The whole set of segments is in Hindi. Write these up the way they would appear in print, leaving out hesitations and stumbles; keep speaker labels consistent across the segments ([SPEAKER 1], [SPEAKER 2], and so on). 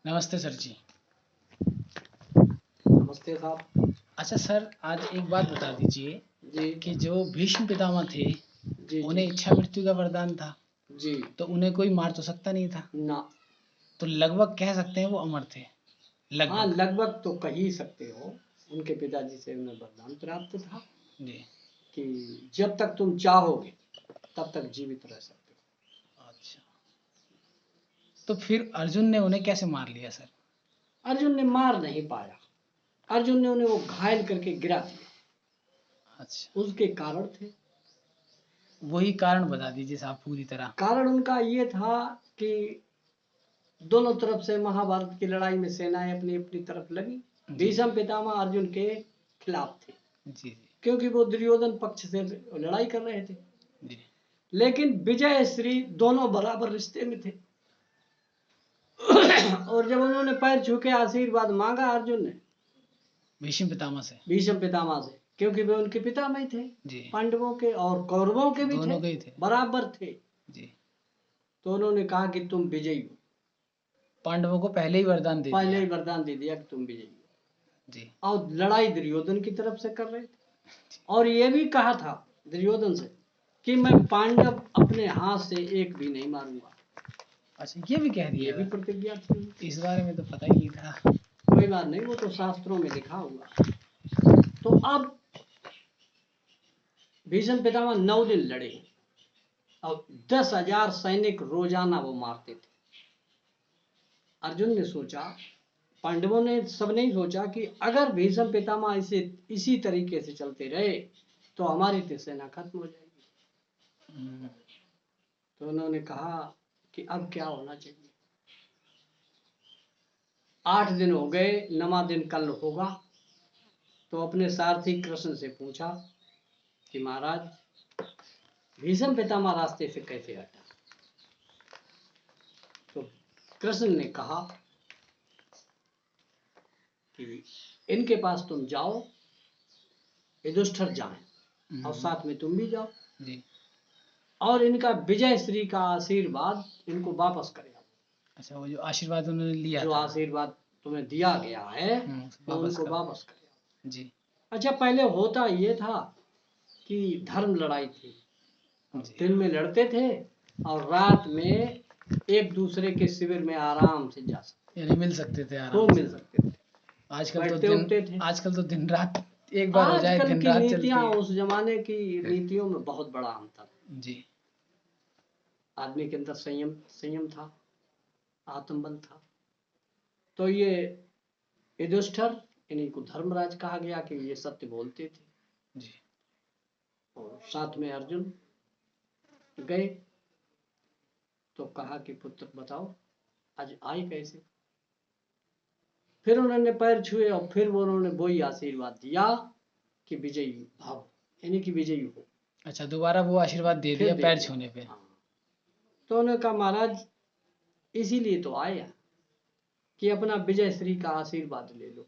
[SPEAKER 1] नमस्ते सर जी।
[SPEAKER 2] नमस्ते साहब।
[SPEAKER 1] अच्छा सर, आज एक बात बता दीजिए
[SPEAKER 2] जी
[SPEAKER 1] कि जो भीष्म पितामह थे,
[SPEAKER 2] जी
[SPEAKER 1] उन्हें
[SPEAKER 2] जी
[SPEAKER 1] इच्छा मृत्यु का वरदान था,
[SPEAKER 2] जी
[SPEAKER 1] तो उन्हें कोई मार तो सकता नहीं था।
[SPEAKER 2] ना।
[SPEAKER 1] तो लगभग कह सकते हैं वो अमर थे,
[SPEAKER 2] हाँ,
[SPEAKER 1] लगभग।
[SPEAKER 2] लगभग तो कह ही सकते हो। उनके पिताजी से उन्हें वरदान प्राप्त था
[SPEAKER 1] जी।
[SPEAKER 2] कि जब तक तुम चाहोगे तब तक जीवित रह सकते
[SPEAKER 1] अच्छा, तो फिर अर्जुन ने उन्हें कैसे मार लिया सर?
[SPEAKER 2] हो। अर्जुन ने मार नहीं पाया। अर्जुन ने उन्हें वो घायल करके गिरा दिया।
[SPEAKER 1] अच्छा,
[SPEAKER 2] उसके कारण थे।
[SPEAKER 1] वही कारण बता दीजिए साहब पूरी तरह।
[SPEAKER 2] कारण उनका ये था कि दोनों तरफ से महाभारत की लड़ाई में सेनाएं अपनी अपनी तरफ लगी।
[SPEAKER 1] जी
[SPEAKER 2] भीष्म पितामह अर्जुन के खिलाफ थे,
[SPEAKER 1] जी
[SPEAKER 2] क्योंकि वो दुर्योधन पक्ष से लड़ाई कर रहे थे।
[SPEAKER 1] जी।
[SPEAKER 2] लेकिन विजय श्री दोनों बराबर रिश्ते में थे। और जब उन्होंने पैर छू के आशीर्वाद मांगा अर्जुन ने
[SPEAKER 1] भीष्म पितामह से।
[SPEAKER 2] भीष्म पितामह से, क्योंकि वे उनके पितामह थे,
[SPEAKER 1] जी।
[SPEAKER 2] पांडवों के और कौरवों के भी थे,
[SPEAKER 1] दोनों के ही थे।
[SPEAKER 2] बराबर थे।
[SPEAKER 1] जी।
[SPEAKER 2] तो उन्होंने कहा कि तुम विजयी हो।
[SPEAKER 1] पांडवों को पहले ही वरदान दे
[SPEAKER 2] पहले
[SPEAKER 1] दिया।
[SPEAKER 2] ही वरदान दे दिया कि तुम विजयी हो।
[SPEAKER 1] जी
[SPEAKER 2] और लड़ाई दुर्योधन की तरफ से कर रहे थे। और ये भी कहा था दुर्योधन से कि मैं पांडव अपने हाथ से एक भी नहीं मारूंगा।
[SPEAKER 1] अच्छा, ये भी कह
[SPEAKER 2] ये
[SPEAKER 1] दिया
[SPEAKER 2] भी
[SPEAKER 1] था।
[SPEAKER 2] प्रतिज्ञा थी।
[SPEAKER 1] इस बारे में तो पता ही नहीं था।
[SPEAKER 2] कोई बात नहीं, वो तो शास्त्रों में लिखा हुआ। तो अब भीष्म पितामह 9 दिन लड़े और 10,000 सैनिक रोजाना वो मारते थे। अर्जुन ने सोचा, पांडवों ने सब नहीं सोचा कि अगर भीष्म पितामह इसी तरीके से चलते रहे तो हमारी तो सेना खत्म हो जाएगी। तो उन्होंने कहा कि अब क्या होना चाहिए। 8 दिन हो गए, 9वां दिन कल होगा। तो अपने सारथी कृष्ण से पूछा कि महाराज, भीष्म पितामह रास्ते से कैसे हटा। तो कृष्ण ने कहा कि इनके पास तुम जाओ, युधिष्ठिर जाएं और साथ में तुम भी जाओ
[SPEAKER 1] जी।
[SPEAKER 2] और इनका विजय श्री का आशीर्वाद इनको वापस करे।
[SPEAKER 1] अच्छा, वो जो आशीर्वाद उन्होंने लिया
[SPEAKER 2] जो
[SPEAKER 1] था।
[SPEAKER 2] आशीर्वाद तुम्हें दिया गया है वो
[SPEAKER 1] वापस
[SPEAKER 2] उनको
[SPEAKER 1] कर।
[SPEAKER 2] वापस करे।
[SPEAKER 1] जी
[SPEAKER 2] अच्छा, पहले होता ये था कि धर्म लड़ाई थी।
[SPEAKER 1] जी।
[SPEAKER 2] दिन में लड़ते थे और रात में एक दूसरे के शिविर में आराम से जा सकते,
[SPEAKER 1] यानी मिल सकते थे
[SPEAKER 2] तो
[SPEAKER 1] आराम से।
[SPEAKER 2] मिल सकते थे,
[SPEAKER 1] आजकल तो
[SPEAKER 2] बैठते
[SPEAKER 1] दिन
[SPEAKER 2] उठते थे।
[SPEAKER 1] आजकल तो दिन रात एक बार हो जाए,
[SPEAKER 2] आजकल
[SPEAKER 1] दिन
[SPEAKER 2] की
[SPEAKER 1] रात
[SPEAKER 2] नीतियां,
[SPEAKER 1] चलती है।
[SPEAKER 2] उस जमाने की नीतियों में बहुत बड़ा अंतर।
[SPEAKER 1] जी
[SPEAKER 2] आदमी के अंदर संयम संयम था, आत्मबल था। तो ये युधिष्ठिर, इन्हीं को धर्मराज कहा गया कि ये सत्य बोलते थे।
[SPEAKER 1] जी।
[SPEAKER 2] और साथ में अर्जुन गए तो कहा कि पुत्र बताओ आज आए कैसे। फिर उन्होंने पैर छुए और फिर वो उन्होंने वही आशीर्वाद दिया कि विजयी भव, यानी कि विजयी हो।
[SPEAKER 1] अच्छा, दोबारा वो आशीर्वाद दे
[SPEAKER 2] फिर
[SPEAKER 1] दिया
[SPEAKER 2] दे
[SPEAKER 1] पैर
[SPEAKER 2] दिया।
[SPEAKER 1] छूने पे।
[SPEAKER 2] हाँ। तो उन्होंने कहा महाराज, इसीलिए तो आया कि अपना विजय श्री का आशीर्वाद ले लो।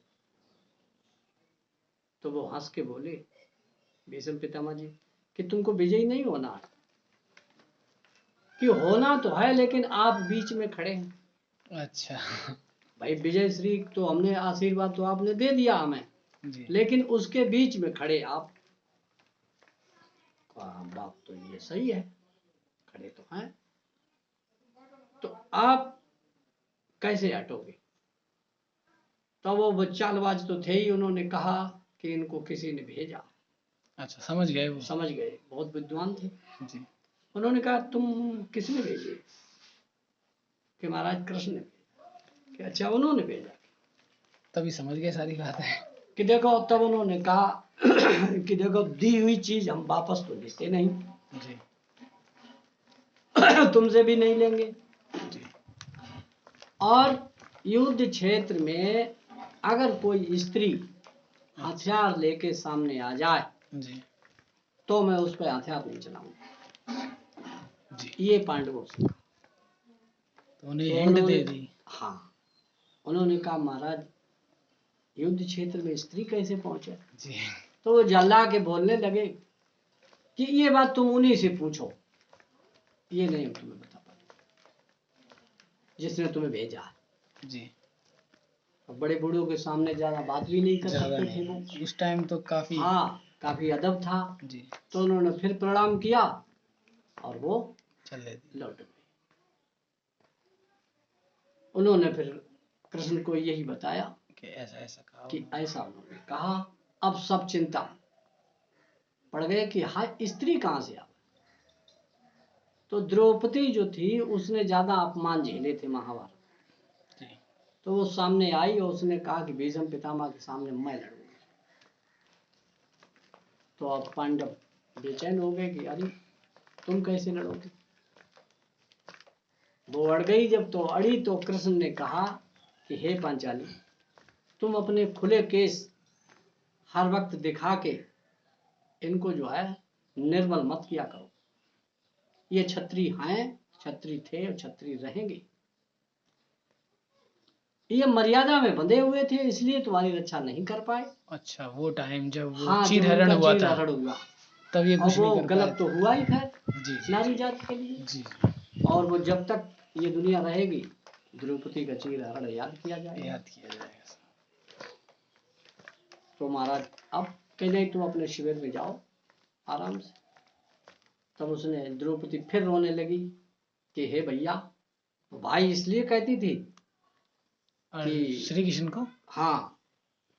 [SPEAKER 2] तो वो हंस के बोले भीष्म पितामह जी कि तुमको विजयी नहीं होना है, कि होना तो है लेकिन आप बीच में खड़े हैं।
[SPEAKER 1] अच्छा।
[SPEAKER 2] भाई विजय श्री तो हमने आशीर्वाद तो आपने दे दिया हमें,
[SPEAKER 1] जी
[SPEAKER 2] लेकिन उसके बीच में खड़े आप। बात तो ये सही है, खड़े तो हैं, तो आप कैसे हटोगे। तो वो चालबाज तो थे ही, उन्होंने कहा कि इनको किसी ने भेजा।
[SPEAKER 1] अच्छा, समझ गए वो।
[SPEAKER 2] समझ गए, बहुत विद्वान थे।
[SPEAKER 1] जी।
[SPEAKER 2] उन्होंने कहा तुम किसने भेजे। कि महाराज कृष्ण ने भेजा। कि अच्छा, उन्होंने भेजा।
[SPEAKER 1] तभी समझ गए सारी बात है।
[SPEAKER 2] कि देखो, तब उन्होंने कहा कि देखो, दी हुई चीज हम वापस तो लेते नहीं,
[SPEAKER 1] जी
[SPEAKER 2] तुमसे भी नहीं लेंगे।
[SPEAKER 1] जी।
[SPEAKER 2] और युद्ध क्षेत्र में अगर कोई स्त्री हथियार लेके सामने आ जाए
[SPEAKER 1] जी
[SPEAKER 2] तो मैं उस पर हथियार नहीं चलाऊंगा।
[SPEAKER 1] जी।
[SPEAKER 2] ये पांडवों से कहा।
[SPEAKER 1] तो उन्हें
[SPEAKER 2] तो
[SPEAKER 1] हिंट
[SPEAKER 2] उन्होंने,
[SPEAKER 1] दे दी।
[SPEAKER 2] हाँ, उन्होंने कहा महाराज युद्ध क्षेत्र में स्त्री कैसे पहुंचे।
[SPEAKER 1] जी
[SPEAKER 2] तो वो जल्ला के बोलने लगे कि ये बात तुम उन्हीं से पूछो, ये नहीं हम तुम्हें बता पाए, जिसने तुम्हें भेजा है।
[SPEAKER 1] जी।
[SPEAKER 2] बड़े बूढ़ों के सामने ज्यादा बात भी नहीं कर
[SPEAKER 1] ज्यादा
[SPEAKER 2] सकते थे वो।
[SPEAKER 1] नहीं, उस टाइम तो काफी।
[SPEAKER 2] हाँ, काफी अदब था।
[SPEAKER 1] जी।
[SPEAKER 2] तो उन्होंने फिर प्रणाम किया और वो
[SPEAKER 1] चले दी।
[SPEAKER 2] लौट गए। उन्होंने फिर कृष्ण को यही बताया
[SPEAKER 1] कि ऐसा ऐसा कहा
[SPEAKER 2] कि
[SPEAKER 1] उन्होंने।
[SPEAKER 2] ऐसा उन्होंने कहा। अब सब चिंता पड़ गए कि हाँ, स्त्री कहाँ से आ। तो द्रौपदी जो थी उसने ज्यादा अपमान झेले थे महाभारत।
[SPEAKER 1] जी।
[SPEAKER 2] तो वो सामने आई और उसने कहा कि भीष्म पितामह के सामने मैं लड़ूंगी। तो अब पांडव बेचैन हो गए कि अरे तुम कैसे लड़ोगे। वो अड़ गई। जब तो अड़ी तो कृष्ण ने कहा कि हे पांचाली, तुम अपने खुले केस हर वक्त दिखा के इनको जो है निर्बल मत किया करो। ये क्षत्रिय हैं, क्षत्रिय थे और क्षत्रिय रहेंगे। ये मर्यादा में बंधे हुए थे, इसलिए तुम्हारी रक्षा नहीं कर पाए।
[SPEAKER 1] अच्छा, वो टाइम जब वो
[SPEAKER 2] हाँ, जब
[SPEAKER 1] चीरहरण
[SPEAKER 2] उनका
[SPEAKER 1] हुआ था,
[SPEAKER 2] चीरहरण हुआ।
[SPEAKER 1] तब ये
[SPEAKER 2] और
[SPEAKER 1] कुछ
[SPEAKER 2] वो
[SPEAKER 1] नहीं कर
[SPEAKER 2] गलत
[SPEAKER 1] पाए
[SPEAKER 2] तो
[SPEAKER 1] थे।
[SPEAKER 2] हुआ ही खैर
[SPEAKER 1] जी जी
[SPEAKER 2] नारी जाति के लिए।
[SPEAKER 1] जी।
[SPEAKER 2] और वो जब तक ये दुनिया रहेगी द्रौपदी का चीरहरण याद किया जाएगा।
[SPEAKER 1] याद किया जाएगा।
[SPEAKER 2] तो महाराज अब कह जाए तुम अपने शिविर में जाओ आराम से। तब उसने द्रौपदी फिर रोने लगी कि हे भैया, भाई इसलिए कहती थी
[SPEAKER 1] और
[SPEAKER 2] कि
[SPEAKER 1] श्री कृष्ण को।
[SPEAKER 2] हाँ,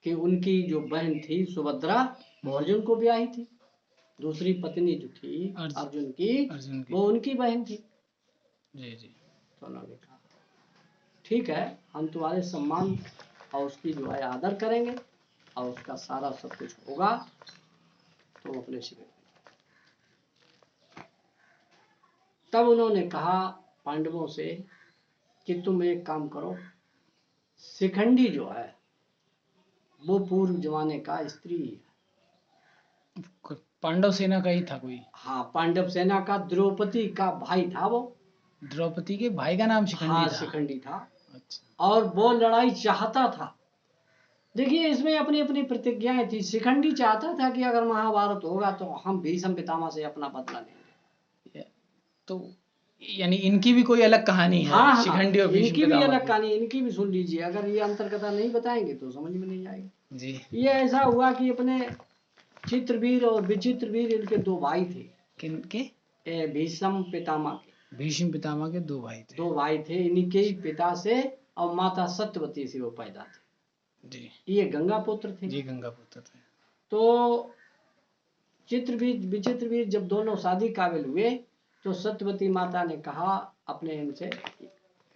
[SPEAKER 2] कि उनकी जो बहन थी सुभद्रा वो अर्जुन को ब्याही थी। दूसरी पत्नी जो थी अर्जुन की वो उनकी बहन थी।
[SPEAKER 1] जी जी।
[SPEAKER 2] तो उन्होंने कहा ठीक है, हम तुम्हारे सम्मान और उसकी जो है आदर करेंगे और उसका सारा सब कुछ होगा। तो अपने शिविर में। तब उन्होंने कहा पांडवों से कि तुम एक काम करो, शिखंडी जो है वो पूर्व जमाने का स्त्री है।
[SPEAKER 1] पांडव सेना का ही था कोई।
[SPEAKER 2] हाँ, पांडव सेना का द्रौपदी का भाई था वो।
[SPEAKER 1] द्रौपदी के भाई का नाम शिखंडी
[SPEAKER 2] हाँ,
[SPEAKER 1] था।
[SPEAKER 2] शिखंडी था।
[SPEAKER 1] अच्छा।
[SPEAKER 2] और वो लड़ाई चाहता था। देखिए, इसमें अपनी अपनी प्रतिज्ञाएं थी। शिखंडी चाहता था कि अगर महाभारत होगा तो हम भीष्म पितामह से अपना बदला लेंगे।
[SPEAKER 1] तो यानी इनकी भी कोई अलग कहानी है।
[SPEAKER 2] हाँ हाँ,
[SPEAKER 1] शिखंडी और भीष्म
[SPEAKER 2] इनकी भी
[SPEAKER 1] पितामह
[SPEAKER 2] अलग
[SPEAKER 1] की।
[SPEAKER 2] कहानी, इनकी भी सुन लीजिए। अगर ये अंतरकथा नहीं बताएंगे तो समझ में नहीं आएगी।
[SPEAKER 1] जी।
[SPEAKER 2] ये ऐसा हुआ कि अपने चित्रवीर और विचित्रवीर इनके दो भाई थे।
[SPEAKER 1] किनके?
[SPEAKER 2] भीष्म पितामह के।
[SPEAKER 1] भीष्म पितामह के दो भाई थे।
[SPEAKER 2] दो भाई थे। इनके ही पिता से और माता सत्यवती से वो पैदा थे।
[SPEAKER 1] जी।
[SPEAKER 2] ये गंगा पुत्र थे।
[SPEAKER 1] जी, गंगा पुत्र थे।
[SPEAKER 2] तो चित्रवीर विचित्रवीर जब दोनों शादी काबिल हुए तो सत्यवती माता ने कहा अपने इनसे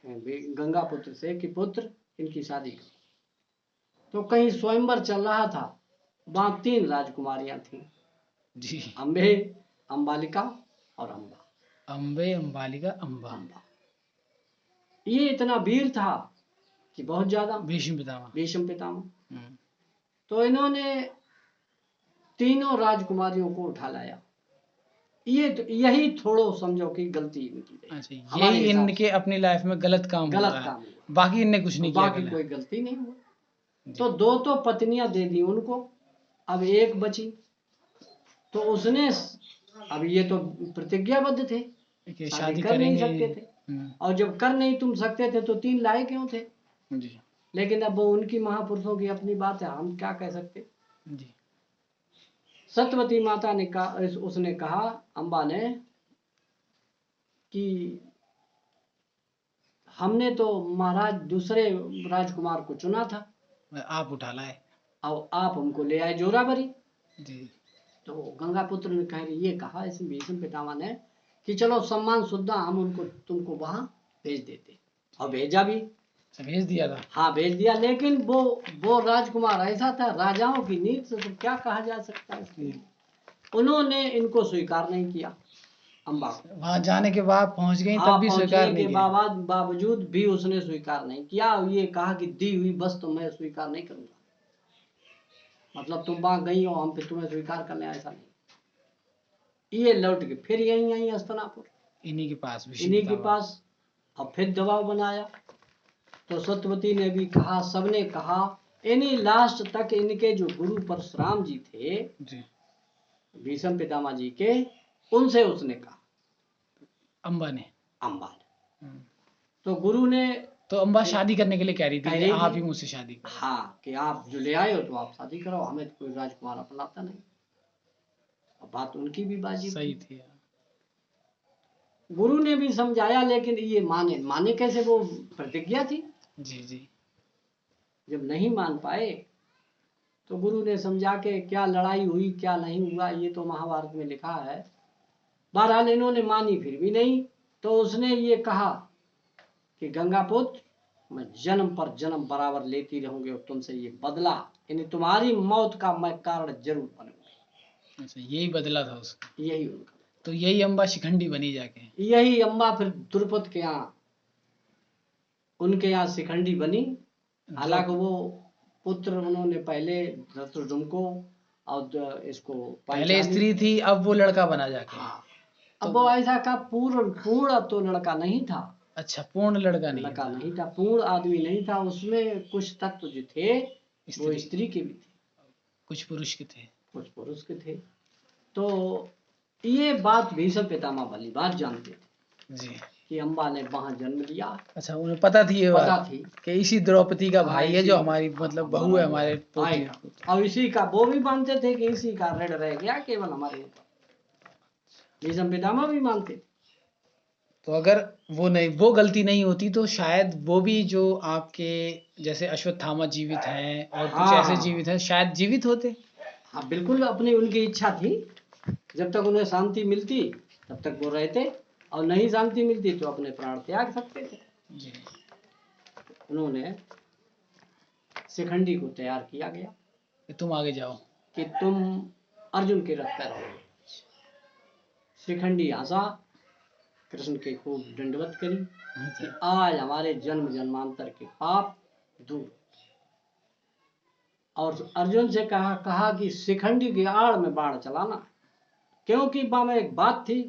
[SPEAKER 2] गंगा पुत्र से कि पुत्र इनकी शादी करो। तो कहीं स्वयंवर चल रहा था। वहां 3 राजकुमारियां थीं।
[SPEAKER 1] जी।
[SPEAKER 2] अम्बे, अम्बालिका और अम्बा।
[SPEAKER 1] अम्बे, अम्बालिका, अम्बा।
[SPEAKER 2] अम्बा। ये इतना वीर था कि बहुत ज्यादा।
[SPEAKER 1] भीष्म पितामह।
[SPEAKER 2] भीष्म पितामह। तो इन्होंने तीनों राजकुमारियों को उठा लाया। यही थोड़ो समझो कि गलती इनकी रही।
[SPEAKER 1] अच्छा,
[SPEAKER 2] हमारे
[SPEAKER 1] यही
[SPEAKER 2] हिसाब
[SPEAKER 1] इनके अपनी लाइफ में गलत काम
[SPEAKER 2] से
[SPEAKER 1] हुआ
[SPEAKER 2] गलत
[SPEAKER 1] है।
[SPEAKER 2] काम हुआ।
[SPEAKER 1] बाकी इनने कुछ नहीं किया
[SPEAKER 2] बाकी
[SPEAKER 1] गलत।
[SPEAKER 2] कोई गलती नहीं हुआ।
[SPEAKER 1] जी।
[SPEAKER 2] तो 2 तो पत्नियां दे दी उनको, अब एक बची। तो उसने, अब ये तो प्रतिज्ञाबद्ध थे,
[SPEAKER 1] कि
[SPEAKER 2] शादी
[SPEAKER 1] शादी
[SPEAKER 2] कर नहीं
[SPEAKER 1] करेंगे।
[SPEAKER 2] सकते थे। और जब कर नहीं तुम सकते थे तो 3 लाए क्यों थे।
[SPEAKER 1] जी
[SPEAKER 2] लेकिन अब वो उनकी महापुरुषों की अपनी बात है, हम क्या कह सकते।
[SPEAKER 1] जी।
[SPEAKER 2] सत्यवती माता ने कहा, उसने कहा अम्बा ने कि हमने तो महाराज दूसरे राजकुमार को चुना था,
[SPEAKER 1] आप उठा लाए।
[SPEAKER 2] और आप हमको ले आए जोराबरी।
[SPEAKER 1] जी।
[SPEAKER 2] तो गंगा पुत्र ने कह ये कहा इस भीष्म पितामह ने कि चलो सम्मान सुद्धा हम उनको तुमको वहां भेज देते। और भेजा भी।
[SPEAKER 1] भेज दिया था।
[SPEAKER 2] हाँ, भेज दिया। लेकिन वो राजकुमार ऐसा था, राजाओं की नीति से तो क्या कहा जा सकता है। उन्होंने इनको स्वीकार नहीं किया अम्बा को।
[SPEAKER 1] वहां जाने के बाद पहुंच गई,
[SPEAKER 2] हाँ,
[SPEAKER 1] तब भी स्वीकार
[SPEAKER 2] पहुंचने
[SPEAKER 1] नहीं
[SPEAKER 2] के
[SPEAKER 1] किया।
[SPEAKER 2] बावजूद भी उसने स्वीकार नहीं किया। और ये कहा कि दी हुई बस तो मैं स्वीकार नहीं करूंगा। मतलब तुम वहां गई हो, हम फिर तुम्हें स्वीकार कर लें, ऐसा नहीं। ये लौट के फिर यहीं आई हस्तिनापुर,
[SPEAKER 1] इन्हीं के पास, भीष्म
[SPEAKER 2] इन्हीं के
[SPEAKER 1] पितामह।
[SPEAKER 2] पास। और फिर दबाव बनाया। तो सत्यवती ने भी कहा, सबने कहा। इन्हीं लास्ट तक इनके जो गुरु परशुराम जी थे
[SPEAKER 1] जी।
[SPEAKER 2] भीष्म पितामह जी के, उनसे उसने कहा,
[SPEAKER 1] अम्बा ने।
[SPEAKER 2] अम्बा ने। तो गुरु ने
[SPEAKER 1] तो अम्बा शादी करने के लिए कह रही
[SPEAKER 2] कह
[SPEAKER 1] थी
[SPEAKER 2] रही
[SPEAKER 1] कि आप
[SPEAKER 2] थी।
[SPEAKER 1] ही मुझसे शादी करो।
[SPEAKER 2] हाँ, कि आप जो ले आए हो तो आप शादी कराओ, हमें तो कोई राजकुमार अपनाता नहीं। अब बात उनकी भी बाजी
[SPEAKER 1] सही
[SPEAKER 2] थी।
[SPEAKER 1] थी यार।
[SPEAKER 2] गुरु ने भी समझाया, लेकिन ये माने कैसे, वो प्रतिज्ञा थी।
[SPEAKER 1] जी जी।
[SPEAKER 2] जब नहीं मान पाए तो गुरु ने समझा के, क्या लड़ाई हुई क्या नहीं हुआ ये तो महाभारत में लिखा है। बहरहाल इन्होंने मानी फिर भी नहीं, तो उसने ये कहा कि गंगापुत्र, मैं जन्म पर जन्म बराबर लेती रहूंगी और तुमसे ये बदला, यानी तुम्हारी मौत का मैं कारण जरूर बनूंगी।
[SPEAKER 1] अच्छा, यही बदला था उसका।
[SPEAKER 2] यही उनका,
[SPEAKER 1] तो यही अम्बा शिखंडी बनी जाके।
[SPEAKER 2] यही अम्बा फिर द्रुपद के यहाँ, उनके यहाँ शिखंडी बनी। हालांकि वो पुत्र उन्होंने पहले धृतराष्ट्र को और इसको
[SPEAKER 1] पहले
[SPEAKER 2] पांचाली।
[SPEAKER 1] स्त्री थी, अब वो लड़का बना जाके।
[SPEAKER 2] हाँ,
[SPEAKER 1] तो
[SPEAKER 2] अब वो ऐसा का पूर्ण तो लड़का नहीं था।
[SPEAKER 1] अच्छा, पूर्ण लड़का नहीं
[SPEAKER 2] लड़का
[SPEAKER 1] था।
[SPEAKER 2] नहीं था, पूर्ण आदमी नहीं था, उसमें कुछ तत्व जो थे वो
[SPEAKER 1] स्त्री,
[SPEAKER 2] स्त्री के भी थे,
[SPEAKER 1] कुछ पुरुष के थे।
[SPEAKER 2] कुछ पुरुष के थे। तो ये बात भीष्म पितामह भली बात जानते थे
[SPEAKER 1] जी।
[SPEAKER 2] कि अम्बा ने वहां जन्म लिया।
[SPEAKER 1] अच्छा, उन्हें पता थी ये
[SPEAKER 2] पता
[SPEAKER 1] बात
[SPEAKER 2] थी
[SPEAKER 1] कि इसी द्रौपदी का
[SPEAKER 2] हाँ,
[SPEAKER 1] भाई है
[SPEAKER 2] इसी-
[SPEAKER 1] जो हमारी मतलब बहू है, हमारे पोती
[SPEAKER 2] आएगा।
[SPEAKER 1] है।
[SPEAKER 2] अब इसी का वो भी मानते थे कि इसी का ऋण रह गया केवल हमारे ऊपर। भीष्म पितामह भी मानते थे।
[SPEAKER 1] तो अगर वो गलती नहीं होती तो शायद वो भी जो आपके जैसे अश्वत्थामा जीवित हैं और कुछ
[SPEAKER 2] हाँ।
[SPEAKER 1] ऐसे जीवित हैं, शायद जीवित होते।
[SPEAKER 2] हाँ बिल्कुल, अपनी उनकी इच्छा थी, जब तक उन्हें शांति मिलती तब तक वो रहते, और नहीं शांति मिलती तो अपने प्राण त्याग सकते थे।
[SPEAKER 1] जी।
[SPEAKER 2] उन्होंने शिखंडी को तैयार किया गया
[SPEAKER 1] कि तुम आगे जाओ।
[SPEAKER 2] कि तुम अर्जुन के रथ पर रहो। शिखंडी हंसा, कृष्ण के खूब दंडवत करी कि आज हमारे जन्म जन्मांतर के पाप दूर। और अर्जुन से कहा कि शिखंडी की आड़ में बाण चलाना, क्योंकि में एक बात थी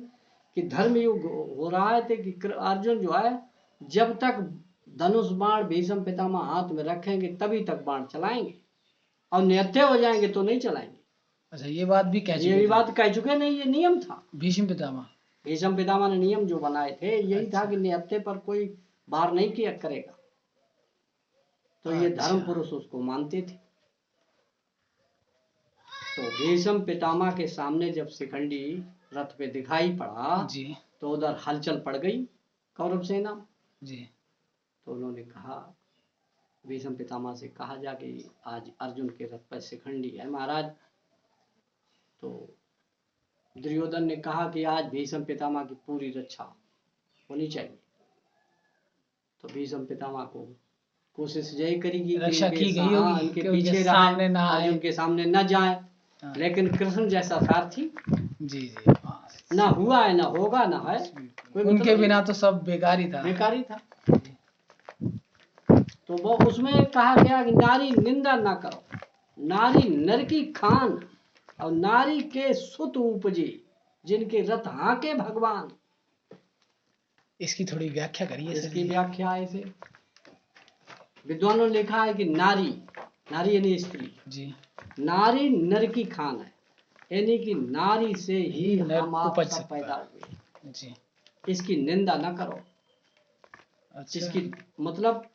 [SPEAKER 2] कि धर्म युग हो रहा है कि अर्जुन जो है जब तक धनुष बाण भीष्म पितामह हाथ में रखेंगे तभी तक बाण चलाएंगे, और निहत्थे हो जाएंगे तो नहीं चलाएंगे।
[SPEAKER 1] अच्छा, ये बात भी कह
[SPEAKER 2] ये
[SPEAKER 1] चुके
[SPEAKER 2] भी
[SPEAKER 1] थे
[SPEAKER 2] बात कह चुके नहीं, ये नियम था।
[SPEAKER 1] भीष्म पितामह।
[SPEAKER 2] भीष्म पितामह ने नियम जो बनाए थे यही
[SPEAKER 1] अच्छा।
[SPEAKER 2] था कि निहत्थे पर कोई बार नहीं किया करेगा। तो ये
[SPEAKER 1] अच्छा।
[SPEAKER 2] धर्म पुरुष उसको मानते थे। तो भीष्म पितामह के सामने जब शिखंडी रथ पे दिखाई पड़ा
[SPEAKER 1] जी
[SPEAKER 2] तो उधर हलचल पड़ गई कौरव सेना में।
[SPEAKER 1] जी।
[SPEAKER 2] तो उन्होंने कहा, भीष्म पितामह से कहा जाके आज अर्जुन के रथ पर शिखंडी है महाराज। तो दुर्योधन ने कहा कि आज भीष्म पितामह की पूरी रक्षा होनी चाहिए। तो भीष्म पितामह को कोशिश यही करेगी कि
[SPEAKER 1] रक्षा की गई होगी
[SPEAKER 2] इनके
[SPEAKER 1] कि उनके
[SPEAKER 2] पीछे
[SPEAKER 1] सामने ना
[SPEAKER 2] रहे,
[SPEAKER 1] आए।
[SPEAKER 2] अर्जुन के सामने न जाए।
[SPEAKER 1] हाँ।
[SPEAKER 2] लेकिन कृष्ण जैसा सारथी
[SPEAKER 1] जी जी। हाँ।
[SPEAKER 2] ना हुआ है, ना होगा, ना है, कोई मतलब
[SPEAKER 1] उनके
[SPEAKER 2] नहीं।
[SPEAKER 1] बिना तो सब बेकार ही था।
[SPEAKER 2] बेकार ही था। तो वो उसमें कहा गया कि नारी निंदा ना करो, नारी नर की खान, और नारी के सुत उपजे जिनके रथ हाके भगवान।
[SPEAKER 1] इसकी थोड़ी व्याख्या करिए सर।
[SPEAKER 2] इसकी व्याख्या ऐसे विद्वानों ने लिखा है कि नारी, नारी यानी स्त्री,
[SPEAKER 1] जी।
[SPEAKER 2] नारी नर की खान है, यानी कि नारी से ही
[SPEAKER 1] नर
[SPEAKER 2] हम आप
[SPEAKER 1] उपज
[SPEAKER 2] सब
[SPEAKER 1] सकता
[SPEAKER 2] पैदा
[SPEAKER 1] है।
[SPEAKER 2] हुए।
[SPEAKER 1] जी।
[SPEAKER 2] इसकी निंदा ना करो,
[SPEAKER 1] अच्छा।
[SPEAKER 2] इसकी मतलब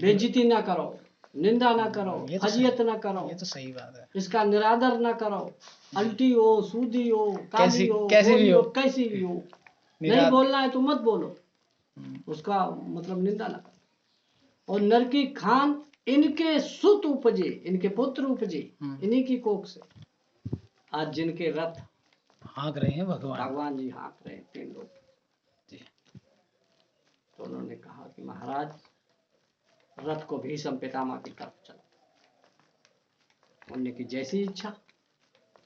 [SPEAKER 2] बेइज्जती ना करो, निंदा ना करो,
[SPEAKER 1] ये तो
[SPEAKER 2] फजियत
[SPEAKER 1] सही-
[SPEAKER 2] ना करो,
[SPEAKER 1] ये तो सही बात है।
[SPEAKER 2] इसका निरादर ना करो। अल्टी हो, सूदी हो, काली
[SPEAKER 1] कैसी-
[SPEAKER 2] हो,
[SPEAKER 1] कैसी
[SPEAKER 2] गोरी
[SPEAKER 1] भी
[SPEAKER 2] हो,
[SPEAKER 1] हो।
[SPEAKER 2] कैसी भी हो, नहीं
[SPEAKER 1] निराद-
[SPEAKER 2] बोलना है तो मत बोलो,
[SPEAKER 1] हम्म।
[SPEAKER 2] उसका मतलब निंदा ना करो। और नर की खान, इनके सुत उपजे, इनके पुत्र उपजे, इन्हीं की कोख से आज जिनके रथ
[SPEAKER 1] हाँक रहे हैं भगवान।
[SPEAKER 2] भगवान जी हाँक रहे हैं, 3 लोग।
[SPEAKER 1] जी।
[SPEAKER 2] तो उन्होंने कहा कि महाराज रथ को भीष्म पितामह की तरफ चलो। उनने की जैसी इच्छा।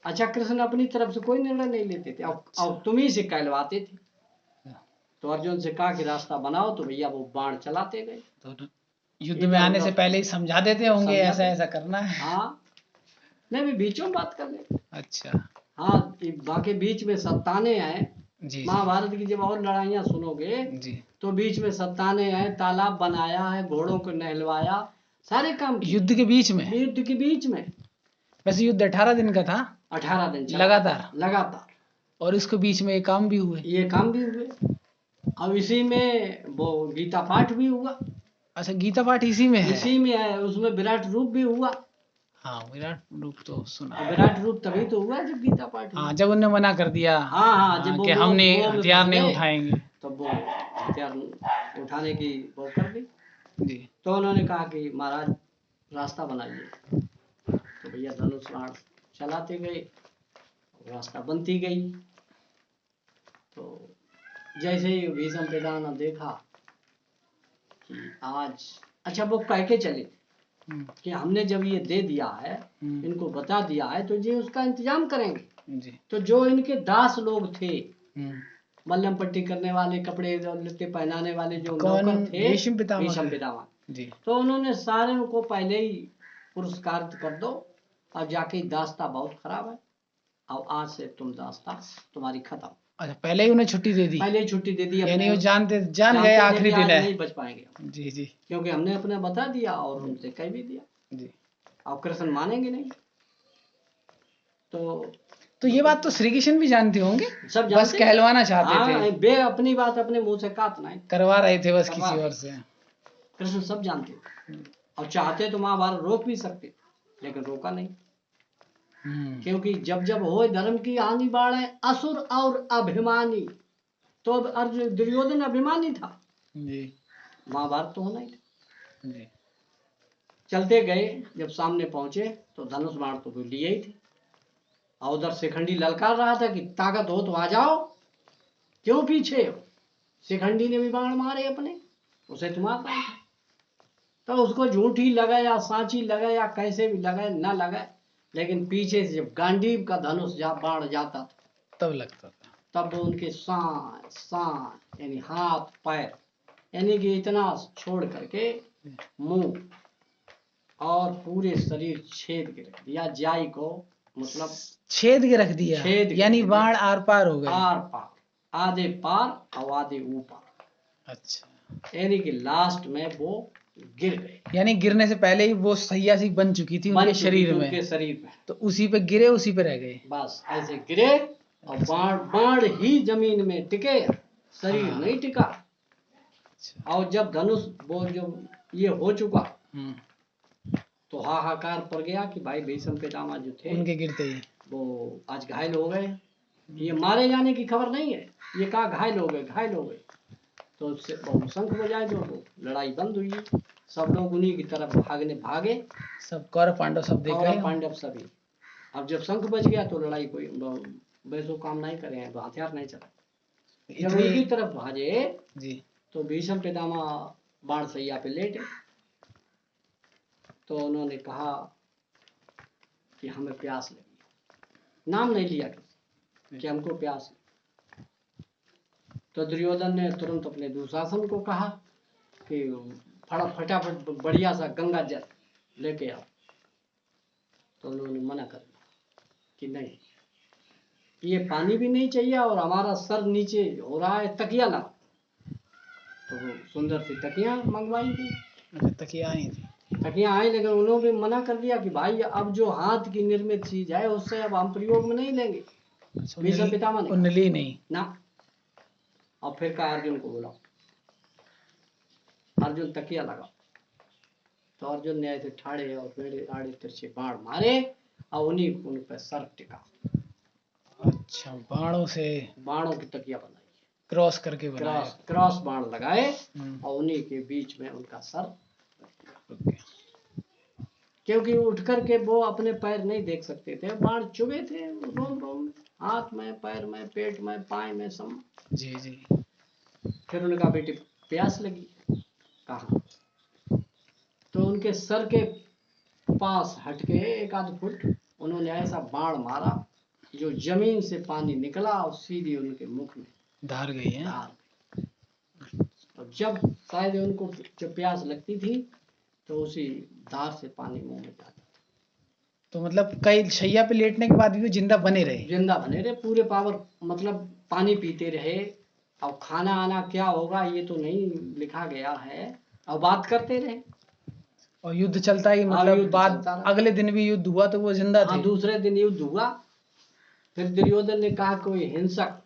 [SPEAKER 2] अच्छा, कृष्ण अपनी तरफ से कोई निर्णय नहीं लेते थे, अब तुम ही से कहलवाते थे। तो अर्जुन से कहा कि रास्ता बनाओ, तो भैया वो बाण चलाते गए।
[SPEAKER 1] तो युद्ध में आने से पहले ही समझा देते होंगे ऐसा ऐसा करना है।
[SPEAKER 2] हाँ, नहीं भी बीचों में बात कर ले।
[SPEAKER 1] अच्छा।
[SPEAKER 2] हाँ, बाकी बीच में सत्ताने हैं।
[SPEAKER 1] जी
[SPEAKER 2] महाभारत की जब और लड़ाइयाँ सुनोगे
[SPEAKER 1] जी।
[SPEAKER 2] तो बीच में सत्ताने हैं, तालाब बनाया है, घोड़ों को नहलवाया, सारे काम किए।
[SPEAKER 1] युद्ध के बीच में।
[SPEAKER 2] युद्ध के बीच में।
[SPEAKER 1] वैसे युद्ध 18 दिन का था।
[SPEAKER 2] 18 दिन चला। लगातार।
[SPEAKER 1] और इसके बीच में ये काम भी हुए।
[SPEAKER 2] ये काम भी हुए। अब इसी में वो गीता पाठ भी हुआ।
[SPEAKER 1] अच्छा, गीता पाठ इसी में है।
[SPEAKER 2] इसी में है, उसमें विराट रूप भी हुआ।
[SPEAKER 1] हाँ, विराट रूप तो सुना
[SPEAKER 2] और
[SPEAKER 1] है।
[SPEAKER 2] विराट रूप तभी तो हुआ जब गीता पाठ हुआ।
[SPEAKER 1] हाँ, जब उनने मना कर दिया,
[SPEAKER 2] हाँ हाँ, जब वो
[SPEAKER 1] कि हमने
[SPEAKER 2] मोह में
[SPEAKER 1] हथियार
[SPEAKER 2] फंस
[SPEAKER 1] नहीं
[SPEAKER 2] गए,
[SPEAKER 1] उठाएंगे।
[SPEAKER 2] तो वो हथियार उठाने की वो कर दी।
[SPEAKER 1] जी।
[SPEAKER 2] तो उन्होंने कहा कि महाराज रास्ता बनाइए। तो भैया धनुष बाण चलाते गए, रास्ता बनती गई। तो जैसे ही भीष्म पितामह ने देखा कि आज, अच्छा वो कह के चले
[SPEAKER 1] हम्म,
[SPEAKER 2] कि हमने जब ये दे दिया है, इनको बता दिया है, तो ये उसका इंतजाम करेंगे।
[SPEAKER 1] जी।
[SPEAKER 2] तो जो इनके दास लोग थे,
[SPEAKER 1] हम्म,
[SPEAKER 2] मल्लम पट्टी करने वाले, कपड़े लत्ते पहनाने वाले जो
[SPEAKER 1] कौन?
[SPEAKER 2] नौकर थे,
[SPEAKER 1] भीष्म पितामह
[SPEAKER 2] भीष्म
[SPEAKER 1] के?
[SPEAKER 2] पितामह,
[SPEAKER 1] जी।
[SPEAKER 2] तो उन्होंने सारे को पहले ही पुरस्कार कर दो, और जाके दास्ता बहुत खराब है, अब आज से तुम दास्ता तुम्हारी खत्म।
[SPEAKER 1] अच्छा, पहले ही उन्हें छुट्टी दे दी।
[SPEAKER 2] पहले ही छुट्टी दे दी।
[SPEAKER 1] यानी
[SPEAKER 2] अपने
[SPEAKER 1] वो जान गए
[SPEAKER 2] जानते थे
[SPEAKER 1] आखिरी
[SPEAKER 2] कि
[SPEAKER 1] दिन
[SPEAKER 2] आज
[SPEAKER 1] है।
[SPEAKER 2] नहीं बच पाएंगे हम,
[SPEAKER 1] जी जी
[SPEAKER 2] क्योंकि हमने अपने बता दिया और उनसे कह भी दिया,
[SPEAKER 1] जी।
[SPEAKER 2] अब कृष्ण मानेंगे नहीं। तो
[SPEAKER 1] ये बात तो श्री कृष्ण भी जानते होंगे,
[SPEAKER 2] सब
[SPEAKER 1] बस
[SPEAKER 2] जानते थे।
[SPEAKER 1] कहलवाना चाहते
[SPEAKER 2] हाँ,
[SPEAKER 1] थे,
[SPEAKER 2] बे अपनी बात अपने मुंह से काट नहीं,
[SPEAKER 1] करवा रहे थे बस
[SPEAKER 2] करवा
[SPEAKER 1] किसी
[SPEAKER 2] रहे।
[SPEAKER 1] और से।
[SPEAKER 2] कृष्ण सब जानते थे, और चाहते तो महाभारत रोक भी सकते, लेकिन रोका नहीं। क्योंकि जब जब हो धर्म की हानि बाढ़े असुर और अभिमानी, तो अब अर्जुन दुर्योधन अभिमानी था,
[SPEAKER 1] जी
[SPEAKER 2] महाभारत तो होना ही था।
[SPEAKER 1] जी।
[SPEAKER 2] चलते गए, जब सामने पहुंचे तो धनुष बाण तो वो लिए ही थे, और उधर शिखंडी ललकार रहा था कि ताकत हो तो आ जाओ, क्यों पीछे हो। शिखंडी ने भी बाण मारे अपने, उसे तो मारना ही था। तो उसको झूठी लगा या सांची लगा या कैसे भी लगाए ना लगाए, लेकिन पीछे से जब गांडीव का धनुष बाण जाता था,
[SPEAKER 1] तब लगता था।
[SPEAKER 2] तब वो उनके सांस यानी हाथ पैर, यानी कि इतना छोड़ करके मुंह और पूरे शरीर छेद के रख दिया। जाई को मतलब
[SPEAKER 1] छेद के रख दिया,
[SPEAKER 2] छेद के
[SPEAKER 1] यानी
[SPEAKER 2] रख दिया।
[SPEAKER 1] बाण आर पार हो गए।
[SPEAKER 2] आर पार, आधे पार और आधे ऊपर।
[SPEAKER 1] अच्छा,
[SPEAKER 2] यानी कि लास्ट में वो गिर गए,
[SPEAKER 1] यानी गिरने से पहले ही वो सैया सी बन चुकी थी उनके शरीर में,
[SPEAKER 2] उनके शरीर में।
[SPEAKER 1] तो उसी पे गिरे, उसी पे रह गए।
[SPEAKER 2] बस ऐसे गिरे, और बाण बाण ही जमीन में टिके, शरीर नहीं टिका।
[SPEAKER 1] अच्छा।
[SPEAKER 2] और जब धनुष वो जो ये हो चुका,
[SPEAKER 1] हम्म,
[SPEAKER 2] तो हाहाकार पड़ गया कि भाई भीष्म पितामह जो थे
[SPEAKER 1] उनके गिरते ही
[SPEAKER 2] वो आज घायल हो गए। ये मारे जाने की खबर नहीं है, ये कहा घायल हो गए, घायल हो गए। तो उससे बहुत शंख बजाए, तो लड़ाई बंद हुई। सब लोग उन्हीं की तरफ भागे,
[SPEAKER 1] सब कौरव पांडव सब देख रहे
[SPEAKER 2] कौरव
[SPEAKER 1] हो।
[SPEAKER 2] पांडव सभी। अब जब शंख बज गया तो लड़ाई कोई वैसो काम नहीं करे, तो हथियार नहीं चला। जब
[SPEAKER 1] इतनी
[SPEAKER 2] उनकी तरफ भाजे,
[SPEAKER 1] जी।
[SPEAKER 2] तो भीष्म पितामह बाण सैया पे लेटे। तो उन्होंने कहा कि हमें प्यास लगी, नाम नहीं लिया कि हमको प्यास लगी। तो दुर्योधन ने तुरंत अपने दुशासन को कहा कि फटाफट बढ़िया सा गंगा जल लेके आओ। तो उन्होंने मना कर दिया कि नहीं, ये पानी भी नहीं चाहिए, और हमारा सर नीचे हो रहा है, तकिया लाओ। तो वो सुंदर सी तकिया मंगवाई गई।
[SPEAKER 1] अच्छा, तकिया आई थी।
[SPEAKER 2] तकिया आई, लेकिन उन्होंने भी मना कर दिया कि भाई अब जो हाथ की निर्मित चीज है उससे अब हम प्रयोग में नहीं लेंगे।
[SPEAKER 1] अच्छा,
[SPEAKER 2] भीष्म पितामह ने
[SPEAKER 1] उनली नहीं
[SPEAKER 2] ना। और फिर कहा अर्जुन को बुलाओ, अर्जुन तकिया लगा। तो अर्जुन ने ऐसे ठाड़े और पेड़े आड़े तिरछे बाण मारे, और उन्हीं उन पर सर टिका।
[SPEAKER 1] अच्छा, बाणों से
[SPEAKER 2] बाणों की तकिया बनाई,
[SPEAKER 1] क्रॉस करके बनाया।
[SPEAKER 2] क्रॉस बाण लगाए,
[SPEAKER 1] हम्म,
[SPEAKER 2] और उन्हीं के बीच में उनका सर,
[SPEAKER 1] रुक गया।
[SPEAKER 2] क्योंकि उठ करके वो अपने पैर नहीं देख सकते थे, बाण चुभे थे रोम रोम में, हाथ में, पैर में, पेट में, पाए में, सब।
[SPEAKER 1] जी जी।
[SPEAKER 2] फिर उन्होंने कहा बेटी प्यास लगी, कहा। तो उनके सर के पास हटके एक आध फुट उन्होंने ऐसा बाण मारा, जो जमीन से पानी निकला और सीधी उनके मुख में
[SPEAKER 1] धार गई है।
[SPEAKER 2] धार गई। और जब शायद उनको जब प्यास लगती थी, तो उसी धार से पानी मुंह में जाता।
[SPEAKER 1] तो मतलब कई शैया पे लेटने के बाद भी वो जिंदा बने रहे।
[SPEAKER 2] जिंदा बने रहे, पूरे पावर, मतलब पानी पीते रहे। और खाना आना क्या होगा ये तो नहीं लिखा गया है, और बात करते रहे।
[SPEAKER 1] और युद्ध चलता ही,
[SPEAKER 2] हाँ,
[SPEAKER 1] मतलब
[SPEAKER 2] युद्ध
[SPEAKER 1] बाद
[SPEAKER 2] चलता रहा।
[SPEAKER 1] अगले दिन भी युद्ध हुआ तो वो जिंदा
[SPEAKER 2] हाँ,
[SPEAKER 1] थे।
[SPEAKER 2] दूसरे दिन युद्ध हुआ। फिर दुर्योधन ने कहा कोई हिंसक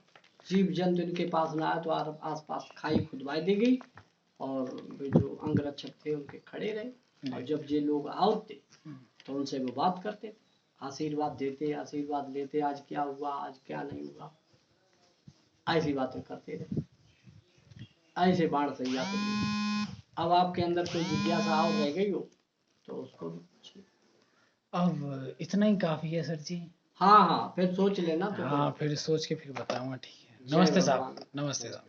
[SPEAKER 2] जीव जंतु इनके पास ना आए तो आस पास खाई खुदवाई दी गई, और वे जो अंगरक्षक थे उनके खड़े रहे, और जब ये लोग आओते तो उनसे वो बात करते, आशीर्वाद देते, आशीर्वाद लेते, आज क्या हुआ, आज क्या नहीं हुआ, ऐसी बातें करते रहे। ऐसे बाण सैया पे। अब आपके अंदर कोई जिज्ञासा और रह गई हो तो उसको भी पूछिए।
[SPEAKER 1] अब इतना ही काफी है सर जी।
[SPEAKER 2] हाँ हाँ, फिर सोच लेना तो
[SPEAKER 1] हाँ, फिर सोच के फिर बताऊंगा। ठीक है,
[SPEAKER 2] जय
[SPEAKER 1] नमस्ते साहब।
[SPEAKER 2] भगवान।
[SPEAKER 1] नमस्ते साहब।